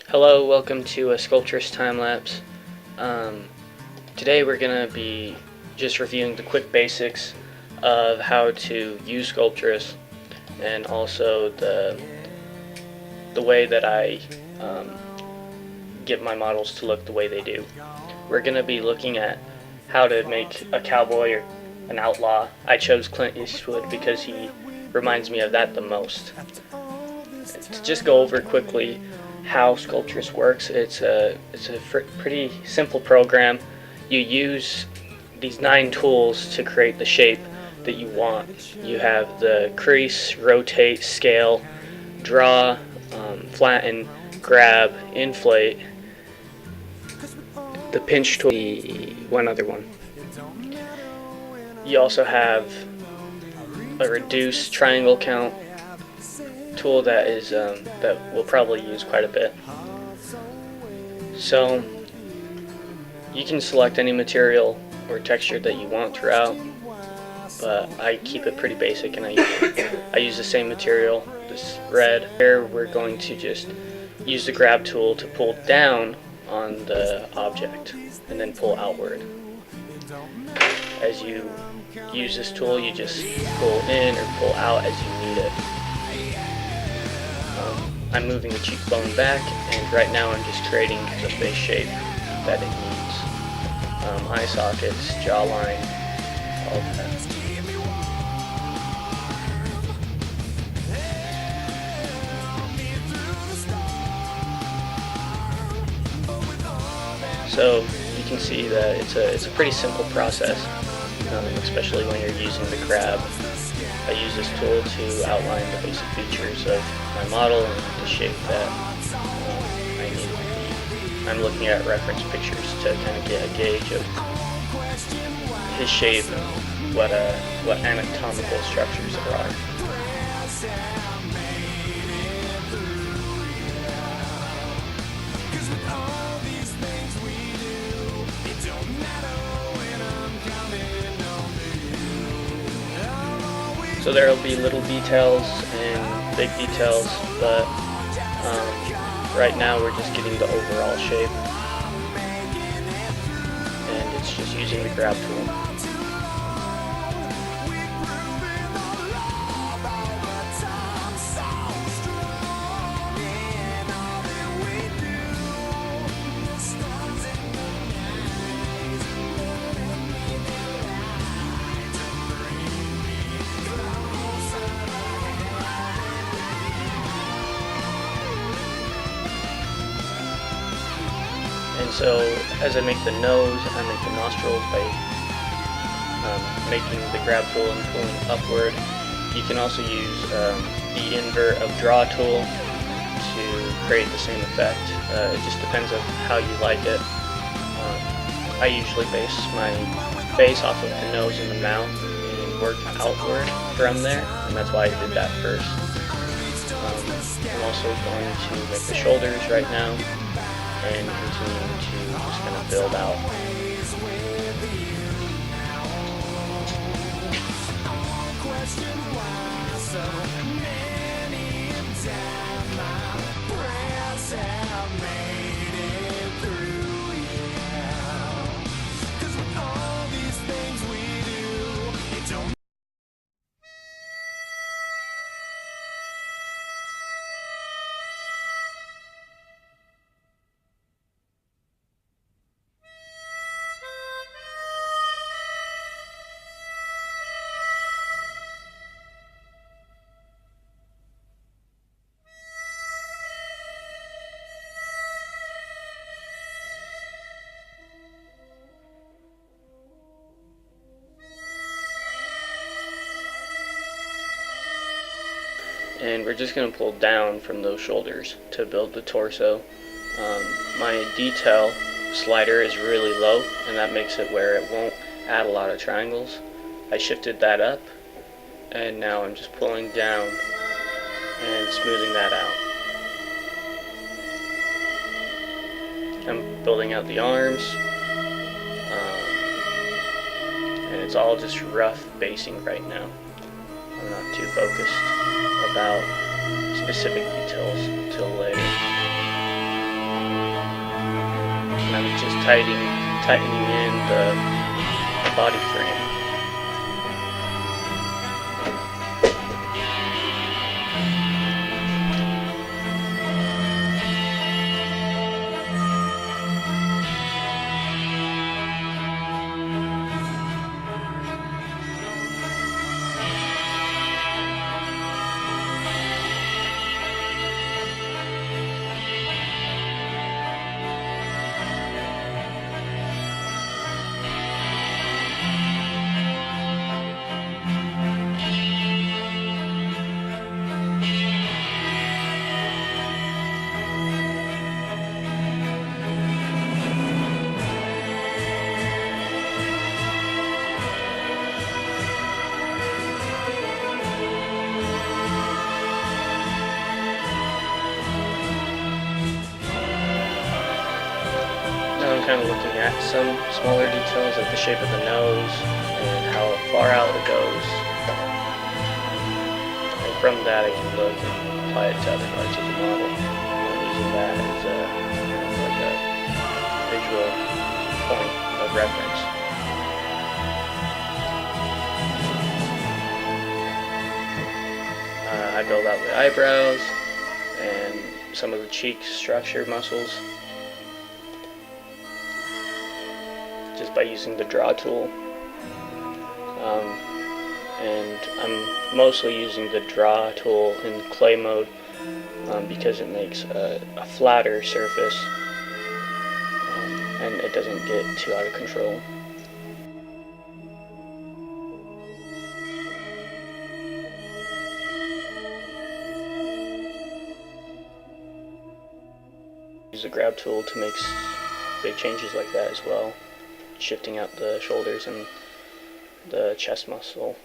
Hello, welcome to a Sculptris time-lapse. Today we're going to be just reviewing the quick basics of how to use Sculptris and also the way that I get my models to look the way they do. We're going to be looking at how to make a cowboy or an outlaw. I chose Clint Eastwood because he reminds me of that the most. To just go over quickly how Sculptris works, it's a pretty simple program. You use these 9 tools to create the shape that you want. You have the crease, rotate, scale, draw, flatten, grab, inflate, the pinch tool, one other one. You also have a reduce triangle count tool that is that we'll probably use quite a bit. So you can select any material or texture that you want throughout, but I keep it pretty basic and I use the same material, this red. Here we're going to just use the grab tool to pull down on the object and then pull outward. As you use this tool, you just pull in or pull out as you need it. I'm moving the cheekbone back, and right now I'm just creating the face shape that it needs. Eye sockets, jawline, all of that. So you can see that it's a pretty simple process, especially when you're using the grab. I use this tool to outline the basic features of my model and the shape that I need it to be. I'm looking at reference pictures to kind of get a gauge of his shape and what anatomical structures there are. So there will be little details and big details, but right now we're just getting the overall shape, and it's just using the grab tool. And so as I make the nose, I make the nostrils by making the grab tool and pulling upward. You can also use the invert of draw tool to create the same effect. It just depends on how you like it. I usually base my face off of the nose and the mouth and work outward from there, and that's why I did that first. I'm also going to make the shoulders right now and continuing to just kind of build out. And we're just going to pull down from those shoulders to build the torso. My detail slider is really low, and that makes it where it won't add a lot of triangles. I shifted that up, and now I'm just pulling down and smoothing that out. I'm building out the arms, and it's all just rough basing right now. I'm not too focused about specific details until later. tightening in the body frame. Now I'm kind of looking at some smaller details like the shape of the nose and how far out it goes. And from that I can look and apply it to other parts of the model. I'm using that as like a visual point of reference. I build out the eyebrows and some of the cheek structure muscles just by using the draw tool. And I'm mostly using the draw tool in clay mode because it makes a flatter surface and it doesn't get too out of control. Use the grab tool to make big changes like that as well, shifting out the shoulders and the chest muscle.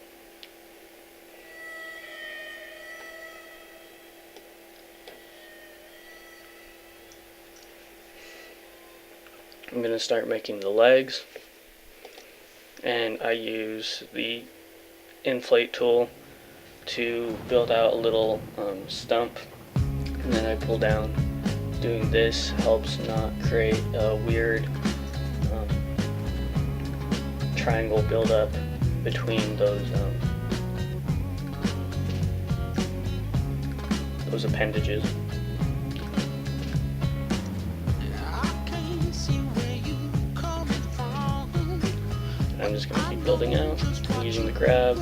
I'm going to start making the legs, and I use the inflate tool to build out a little stump, and then I pull down. Doing this helps not create a weird triangle buildup between those appendages. I'm just going to keep building out, using the grab,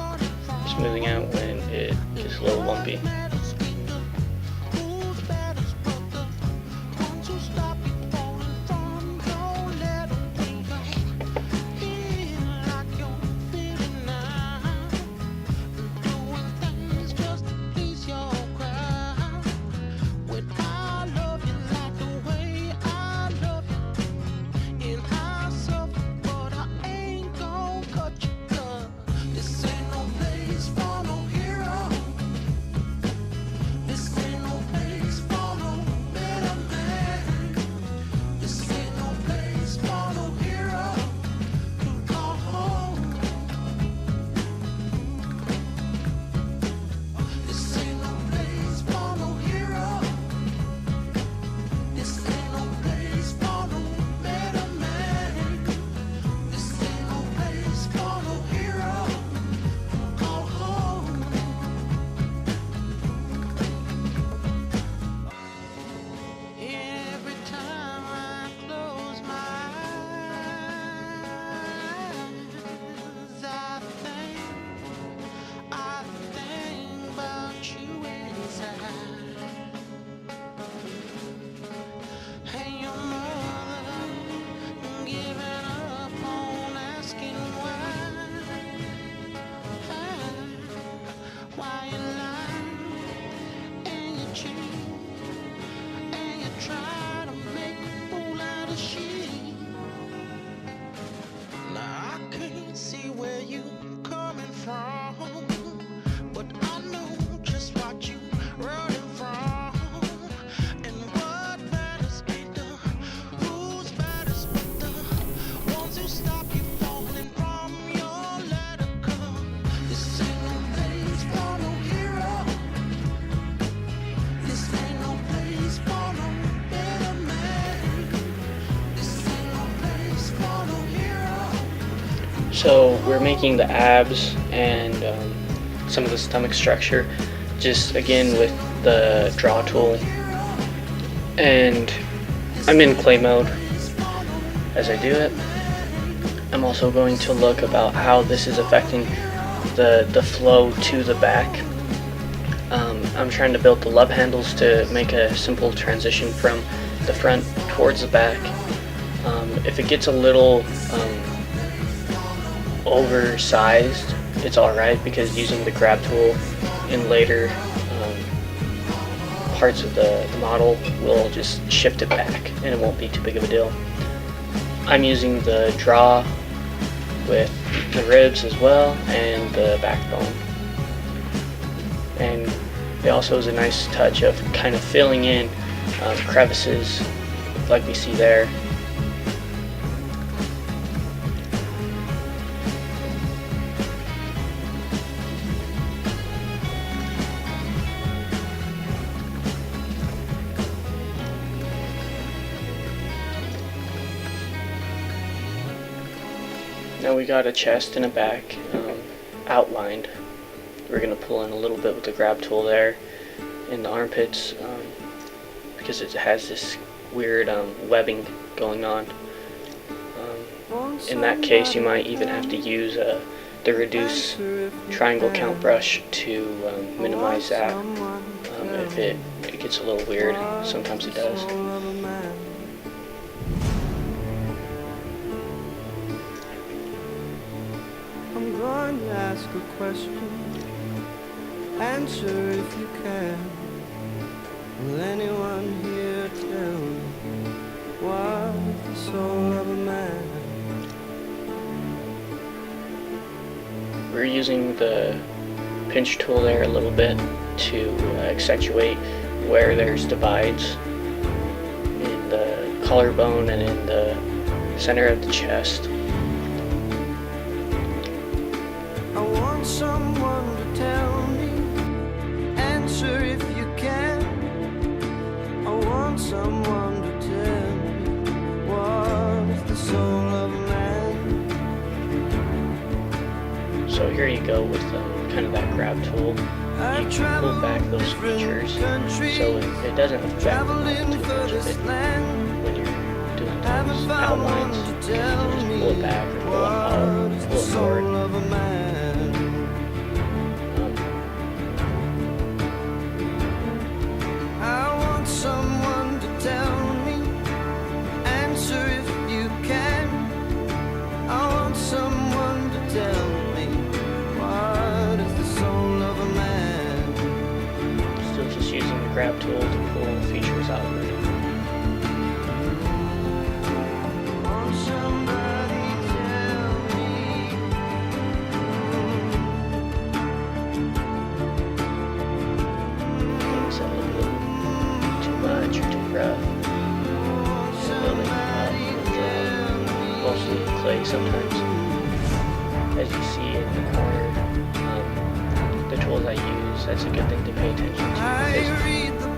smoothing out when it gets a little lumpy. So we're making the abs and some of the stomach structure, just again with the draw tool. And I'm in clay mode as I do it. I'm also going to look about how this is affecting the flow to the back. I'm trying to build the love handles to make a simple transition from the front towards the back. If it gets a little oversized, it's alright, because using the grab tool in later parts of the model will just shift it back and it won't be too big of a deal. I'm using the draw with the ribs as well and the backbone, and it also is a nice touch of kind of filling in crevices like we see there. Now we got a chest and a back outlined. We're going to pull in a little bit with the grab tool there in the armpits because it has this weird webbing going on. In that case, you might even have to use the reduce triangle count brush to minimize that. If it gets a little weird, sometimes it does. I'm going to ask a question. Answer if you can. Will anyone here tell me what's the soul of a man? We're using the pinch tool there a little bit to accentuate where there's divides in the collarbone and in the center of the chest. I want someone to tell me, answer if you can. I want someone to tell me what is the soul of a man. So here you go with kind of that grab tool. You can pull back those features so it doesn't affect too much of it when you're doing those outlines. You can just pull it back or pull it out, pull it forward. Someone to tell me, answer if you can. I want someone to tell me what is the soul of a man. Still just using the grab tool to pull features outward. Want somebody tell me. Things a little too much or too rough. Building up, mostly clay sometimes. As you see in the corner, the tools I use, that's a good thing to pay attention to, because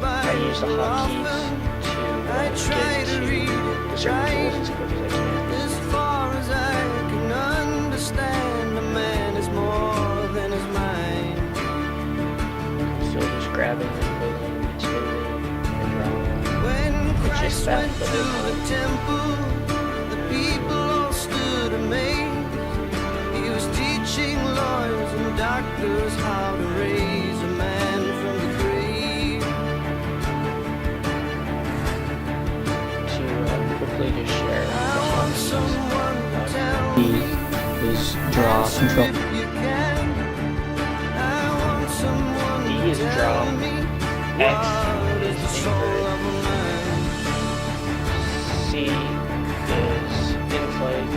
I use the hotkeys to get to the certain tools as quick as I can. As far as I can understand, a man is more than his mind. Still just grabbing and pulling and smoothing and drawing. When It's just Christ that went the to whole the time. temple, the people all stood amazed. He was teaching lawyers and doctors how to raise a man from the grave. To quickly just share the I want hotkeys. someone to tell E me. is draw, control. If you can. I want someone E is to draw. tell me X what is the soul invert. of a man. C is inflate.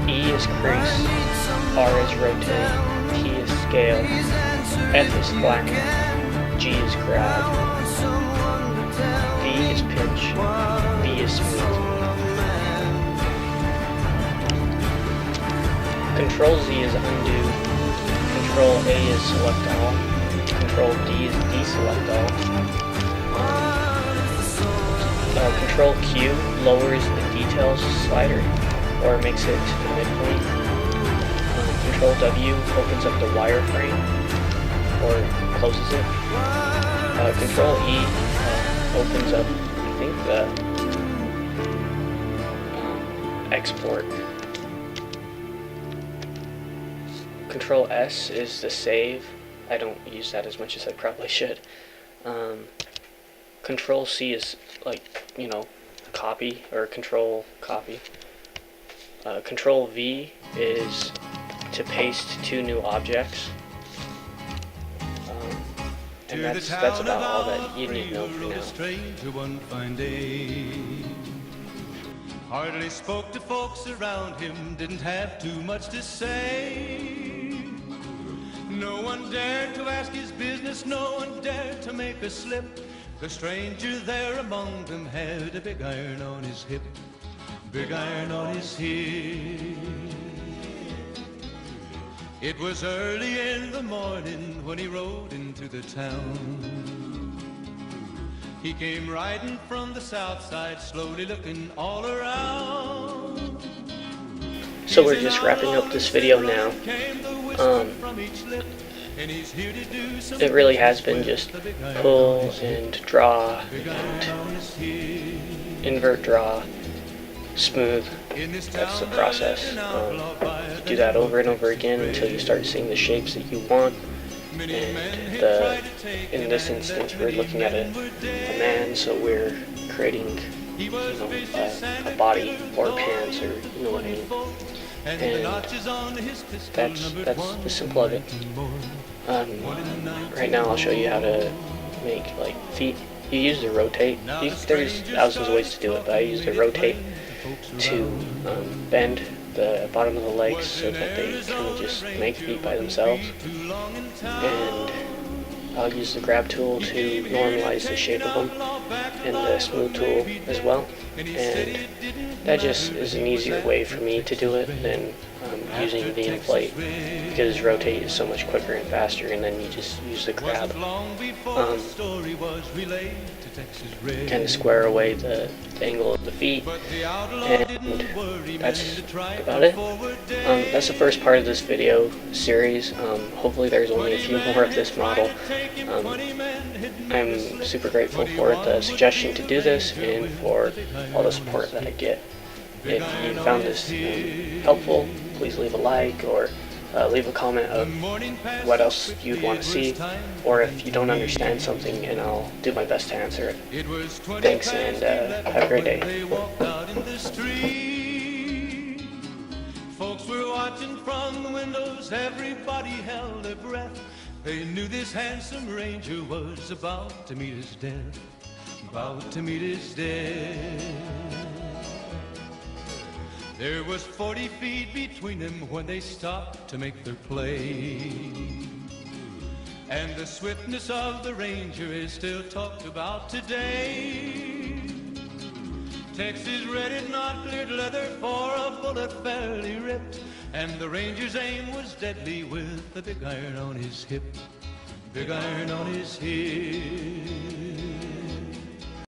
E is I crease. need someone R is to rotate. tell me. T is scale. Please answer F if is you flatten. can. G is I grab. want someone to tell D me is pinch. what B is the smooth. soul of a man. Control Z is undo. Control A is select all. Control D is deselect all. Control Q lowers the details slider or makes it to the midpoint. Control W opens up the wireframe or closes it. Control E opens up, I think, the export. Control S is the save. I don't use that as much as I probably should. Control C is like, copy or control copy. Control V is to paste two new objects. And that's about all that you need to know for now. Hardly spoke to folks around him, didn't have too much to say. No one dared to ask his business, no one dared to make a slip. The stranger there among them had a big iron on his hip, big iron on his hip. It was early in the morning when he rode into the town. He came riding from the south side, slowly looking all around. So we're just wrapping up this video now. It really has been just pull and draw and invert draw, smooth. That's the process. You do that over and over again until you start seeing the shapes that you want. And in this instance, we're looking at a man, so we're creating, a body or pants, or you know what I mean. And that's the simple of it. Right now, I'll show you how to make like feet. You use the rotate. There's thousands of ways to do it, but I use the rotate to bend the bottom of the legs so that they kind of just make feet by themselves. And I'll use the grab tool to normalize the shape of them, and the smooth tool as well. And that just is an easier way for me to do it than using the inflate, because rotate is so much quicker and faster, and then you just use the grab. Kind of square away the angle of the feet, and that's about it. That's the first part of this video series. Hopefully there's only a few more of this model. I'm super grateful for the suggestion to do this and for all the support that I get. If you found this helpful, please leave a like or leave a comment of what else you'd want to see, or if you don't understand something, and I'll do my best to answer it. Thanks, and have a great day. Folks were watching from the windows, everybody held their breath. They knew this handsome ranger was about to meet his death, about to meet his death. There was 40 feet between them when they stopped to make their play. And the swiftness of the ranger is still talked about today. Texas red and not cleared leather for a bullet fairly ripped, and the ranger's aim was deadly with the big iron on his hip, big iron on his hip.